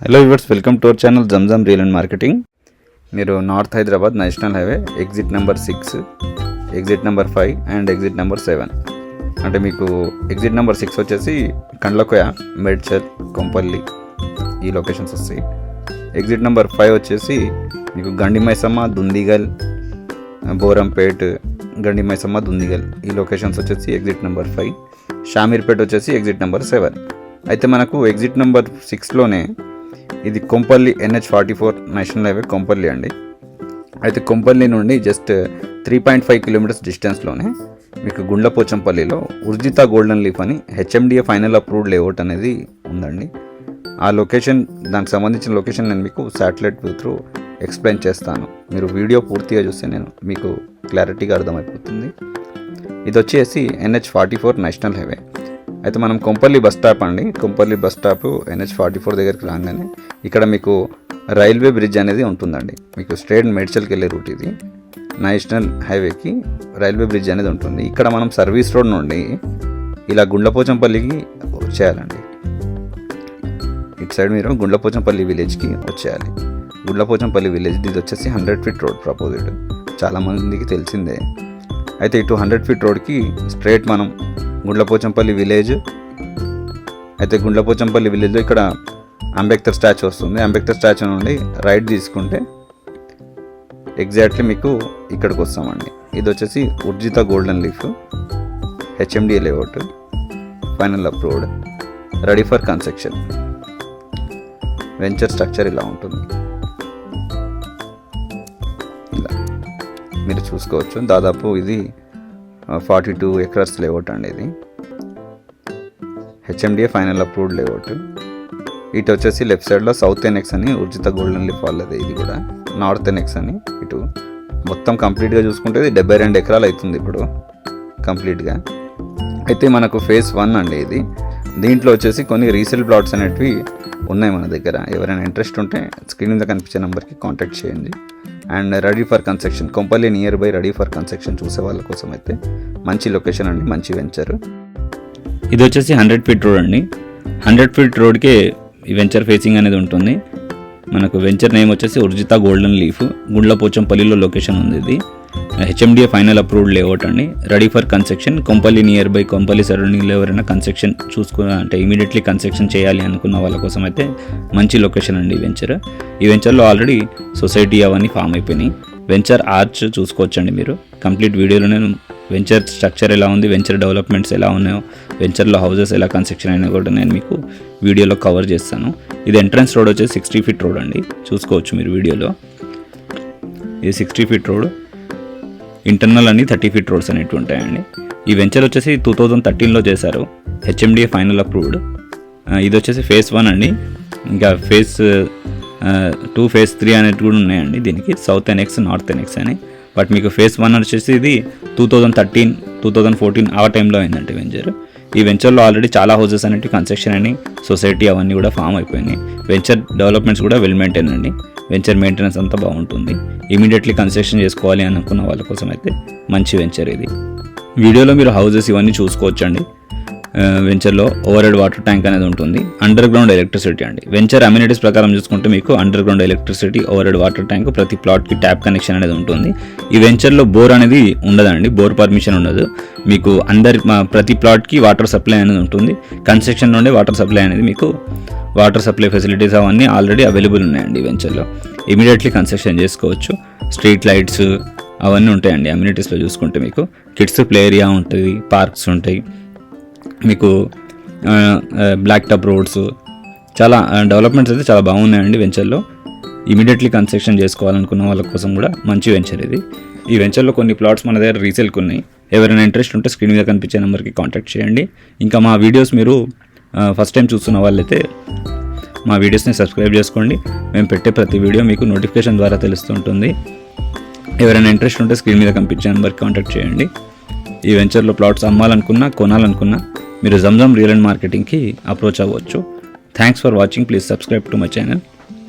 Hello viewers, welcome to our channel Zamzam real and marketing. మీరు north Hyderabad national highway exit number 6, exit number 5 and exit number 7, అంటే మీకు exit number 6 వచ్చేసి కండ్లకోయ, మేడ్చల్, కొంపల్లి ఈ locations వస్తాయి. Exit number 5 వచ్చేసి మీకు గండిమైసమ్మ, దుందిగల్, బోరంపేట్, గండిమైసమ్మ, దుందిగల్ ఈ లొకేషన్స్ వచ్చేసి ఎగ్జిట్ నెంబర్ 5. షామీర్పేట్ వచ్చేసి ఎగ్జిట్ నెంబర్ 7. అయితే మనకు ఎగ్జిట్ నెంబర్ 6లోనే ఇది Kompally NH44 national highway Kompally అండి. అయితే కొంపల్లి నుండి జస్ట్ 3.5 కిలోమీటర్స్ డిస్టెన్స్లోనే మీకు గుండ్లపోచంపల్లిలో ఉర్జిత గోల్డెన్ లీఫ్ అని HMDA ఫైనల్ అప్రూవ్డ్ లేఅవుట్ అనేది ఉందండి. ఆ లొకేషన్, దానికి సంబంధించిన లొకేషన్ నేను మీకు శాటిలైట్ వ్యూ త్రూ ఎక్స్ప్లెయిన్ చేస్తాను. మీరు వీడియో పూర్తిగా చూస్తే నేను మీకు క్లారిటీగా అర్థమైపోతుంది. ఇది వచ్చేసి NH44 నేషనల్ హైవే. అయితే మనం కొంపల్లి బస్ స్టాప్ అండి, కొంపల్లి బస్ స్టాప్ NH44 దగ్గరికి రాగానే ఇక్కడ మీకు రైల్వే బ్రిడ్జ్ అనేది ఉంటుందండి. మీకు స్ట్రేట్ మేడ్చల్కి వెళ్ళే రూట్ ఇది. నేషనల్ హైవేకి రైల్వే బ్రిడ్జ్ అనేది ఉంటుంది. ఇక్కడ మనం సర్వీస్ రోడ్ నుండి ఇలా గుండ్లపోచంపల్లికి వచ్చేయాలండి. ఇటు సైడ్ మీరు గుండ్లపోచంపల్లి విలేజ్కి వచ్చేయాలి. గుండ్లపోచంపల్లి విలేజ్ ఇది వచ్చేసి 100 ఫీట్ రోడ్ ప్రపోజ్డ్, చాలామందికి తెలిసిందే. అయితే ఇటు 100 ఫీట్ రోడ్కి స్ట్రేట్ మనం గుండ్లపోచంపల్లి విలేజ్. అయితే గుండ్లపోచంపల్లి విలేజ్లో ఇక్కడ అంబేద్కర్ స్టాచ్యూ వస్తుంది. అంబేద్కర్ స్టాచ్యూ నుండి రైట్ తీసుకుంటే ఎగ్జాక్ట్లీ మీకు ఇక్కడికి వస్తామండి. ఇది వచ్చేసి Urjitha golden leaf HMDA layout, final approved, ready for construction. Venture structure ఇలా ఉంటుంది. ఇలా మీరు చూసుకోవచ్చు. దాదాపు ఇది 42 ఎకర్స్ లేఅవుట్ అండి. ఇది HMDA ఫైనల్ అప్రూవ్డ్ లేఅవుట్. ఇటు వచ్చేసి లెఫ్ట్ సైడ్లో సౌత్ ఎనెక్స్ అని ఉర్జిత గోల్డెన్ లీఫ్ వాళ్ళది. ఇది కూడా నార్త్ ఎనెక్స్ అని. ఇటు మొత్తం కంప్లీట్గా చూసుకుంటే ఇది 72 ఎకరాలు అవుతుంది ఇప్పుడు కంప్లీట్గా. అయితే మనకు ఫేజ్ 1 అండి ఇది. దీంట్లో వచ్చేసి కొన్ని రీసేల్ ప్లాట్స్ అనేటివి ఉన్నాయి మన దగ్గర. ఎవరైనా ఇంట్రెస్ట్ ఉంటే స్క్రీన్ మీద కనిపించే నెంబర్కి కాంటాక్ట్ చేయండి. And ready for construction, Kompally near by ready for construction చూసే వాళ్ళ కోసం అయితే మంచి లొకేషన్ అండి, మంచి వెంచర్. ఇది వచ్చేసి 100 ఫీట్ రోడ్ అండి. 100 ఫీట్ రోడ్కే ఈ వెంచర్ ఫేసింగ్ అనేది ఉంటుంది. మనకు వెంచర్ నేమ్ వచ్చేసి ఉర్జిత గోల్డెన్ లీఫ్, గుండ్లపోచంపల్లిలో లొకేషన్ ఉంది. ఇది HMDA ఫైనల్ అప్రూవ్డ్ లేఅవుట్ అండి. Ready for construction, Kompally nearby, కొంపల్లి సరౌండింగ్లో ఎవరైనా కన్స్ట్రక్షన్ అంటే ఇమీడియట్లీ కన్స్ట్రక్షన్ చేయాలి అనుకున్న వాళ్ళ కోసం అయితే మంచి లొకేషన్ అండి ఈ వెంచర్. ఈ వెంచర్లో ఆల్రెడీ సొసైటీ అవన్నీ ఫామ్ అయిపోయినాయి. వెంచర్ ఆర్చ్ చూసుకోవచ్చండి మీరు. కంప్లీట్ వీడియోలో నేను వెంచర్ స్ట్రక్చర్ ఎలా ఉంది, వెంచర్ డెవలప్మెంట్స్ ఎలా ఉన్నాయో, వెంచర్లో హౌసెస్ ఎలా కన్స్ట్రక్షన్ అయినా కూడా నేను మీకు వీడియోలో కవర్ చేస్తాను. ఇది ఎంట్రన్స్ రోడ్ వచ్చేసి 60 ఫీట్ రోడ్ అండి, చూసుకోవచ్చు మీరు వీడియోలో. ఇది 60 ఫీట్ రోడ్. ఇంటర్నల్ అన్ని 30 ఫీట్ రోడ్స్ అనేవి ఉంటాయండి. ఈ వెంచర్ వచ్చేసి 2013లో చేశారు, HMDA ఫైనల్ అప్రూవ్డ్. ఇది వచ్చేసి ఫేజ్ 1 అండి. ఇంకా ఫేజ్ 2, ఫేజ్ 3 అనేవి కూడా ఉన్నాయండి దీనికి, సౌత్ ఎనెక్స్, నార్త్ ఎనెక్స్ అని. బట్ మీకు ఫేజ్ 1 వచ్చేసి ఇది 2013, 2014 ఆ టైంలో అయిందండి వెంచర్. ఈ వెంచర్లో ఆల్రెడీ చాలా హౌసెస్ అనేవి కన్స్ట్రక్షన్ అని, సొసైటీ అవన్నీ కూడా ఫామ్ అయిపోయినాయి. వెంచర్ డెవలప్మెంట్స్ కూడా వెల్ మెయింటైన్ అండి. వెంచర్ మెయింటెనెన్స్ అంతా బాగుంటుంది. ఇమీడియట్లీ కన్స్ట్రక్షన్ చేసుకోవాలి అనుకున్న వాళ్ళ కోసం అయితే మంచి వెంచర్ ఇది. వీడియోలో మీరు హౌసెస్ ఇవన్నీ చూసుకోవచ్చండి. వెంచర్లో ఓవర్ హెడ్ వాటర్ ట్యాంక్ అనేది ఉంటుంది. అండర్ గ్రౌండ్ ఎలక్ట్రిసిటీ అండి. వెంచర్ అమ్యూనిటీస్ ప్రకారం చూసుకుంటే మీకు under ground electricity, over head water tank, ప్రతి ప్లాట్కి ట్యాప్ కనెక్షన్ అనేది ఉంటుంది. ఈ వెంచర్లో బోర్ అనేది ఉండదండి, బోర్ పర్మిషన్ ఉండదు. మీకు ప్రతి ప్లాట్కి వాటర్ సప్లై అనేది ఉంటుంది. కన్స్ట్రక్షన్ నుండి వాటర్ సప్లై అనేది మీకు వాటర్ సప్లై ఫెసిలిటీస్ అవన్నీ ఆల్రెడీ అవైలబుల్ ఉన్నాయండి ఈ వెంచర్లో. ఇమీడియట్లీ కన్స్ట్రక్షన్ చేసుకోవచ్చు. స్ట్రీట్ లైట్స్ అవన్నీ ఉంటాయండి అమ్యూనిటీస్లో చూసుకుంటే. మీకు కిడ్స్ ప్లే ఏరియా ఉంటుంది, పార్క్స్ ఉంటాయి, మీకు బ్లాక్ టాప్ రోడ్స్, చాలా డెవలప్మెంట్స్ అయితే చాలా బాగున్నాయండి వెంచర్లో. ఇమీడియట్లీ కన్స్ట్రక్షన్ చేసుకోవాలనుకున్న వాళ్ళ కోసం కూడా మంచి వెంచర్ ఇది. ఈ వెంచర్లో కొన్ని ప్లాట్స్ మన దగ్గర రీసేల్కి ఉన్నాయి. ఎవరైనా ఇంట్రెస్ట్ ఉంటే స్క్రీన్ మీద కనిపించే నెంబర్కి కాంటాక్ట్ చేయండి. ఇంకా మా వీడియోస్ మీరు ఫస్ట్ టైం చూస్తున్న వాళ్ళైతే మా వీడియోస్ని సబ్స్క్రైబ్ చేసుకోండి. మేము పెట్టే ప్రతి వీడియో మీకు నోటిఫికేషన్ ద్వారా తెలుస్తుంటుంది. ఎవరైనా ఇంట్రెస్ట్ ఉంటే స్క్రీన్ మీద కనిపించే నెంబర్కి కాంటాక్ట్ చేయండి. ఈ వెంచర్లో ప్లాట్స్ అమ్మాలనుకున్నా, కొనాలనుకున్నా మీరు జమ్జమ్ రియల్ అండ్ మార్కెటింగ్కి అప్రోచ్ అవ్వచ్చు. Thanks for watching. Please subscribe to my channel.